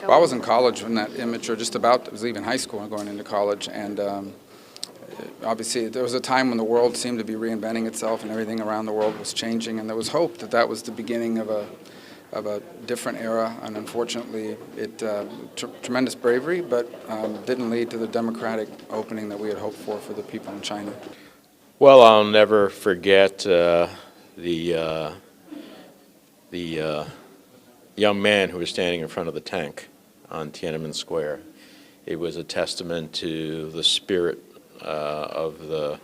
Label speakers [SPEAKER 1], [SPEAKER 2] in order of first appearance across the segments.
[SPEAKER 1] Well, I was in college when that image, or just about, I was leaving high school and going into college, and obviously there was a time when the world seemed to be reinventing itself and everything around the world was changing, and there was hope that that was the beginning of a different era, and unfortunately it tremendous bravery, but didn't lead to the democratic opening that we had hoped for the people in China.
[SPEAKER 2] Well, I'll never forget the young man who was standing in front of the tank on Tiananmen Square. It was a testament to the spirit of the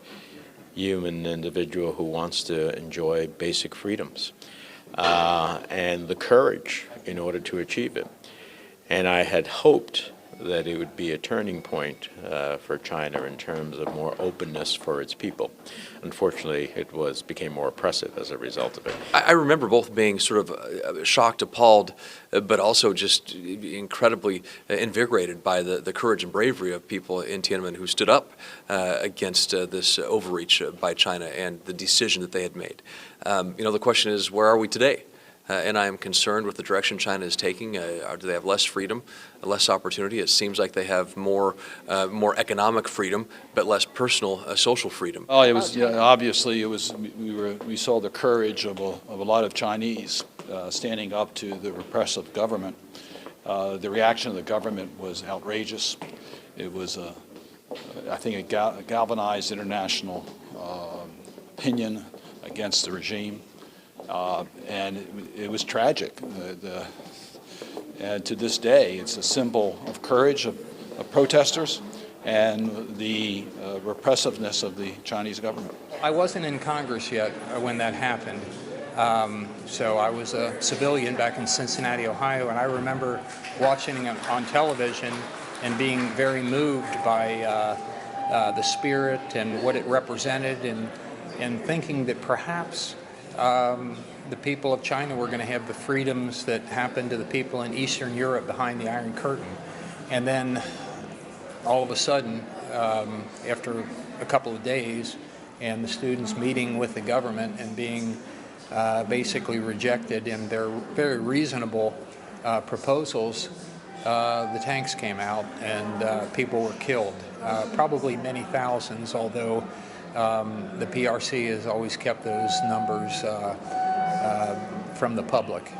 [SPEAKER 2] human individual who wants to enjoy basic freedoms and the courage in order to achieve it. And I had hoped that it would be a turning point for China in terms of more openness for its people. Unfortunately, it became more oppressive as a result of it.
[SPEAKER 3] I remember both being sort of shocked, appalled, but also just incredibly invigorated by the courage and bravery of people in Tiananmen who stood up against this overreach by China and the decision that they had made. The question is, where are we today? And I am concerned with the direction China is taking. Do they have less freedom, less opportunity? It seems like they have more economic freedom, but less personal, social freedom.
[SPEAKER 4] Oh, it was obviously we saw the courage of a lot of Chinese standing up to the repressive government. The reaction of the government was outrageous. It was, I think, it galvanized international opinion against the regime. And it was tragic. And to this day, it's a symbol of courage of protesters and the repressiveness of the Chinese government.
[SPEAKER 5] I wasn't in Congress yet when that happened. So I was a civilian back in Cincinnati, Ohio, and I remember watching it on television and being very moved by the spirit and what it represented, and thinking that perhaps the people of China were going to have the freedoms that happened to the people in Eastern Europe behind the Iron Curtain. And then all of a sudden, after a couple of days, and the students meeting with the government and being basically rejected in their very reasonable proposals, the tanks came out and people were killed, probably many thousands, although the PRC has always kept those numbers from the public.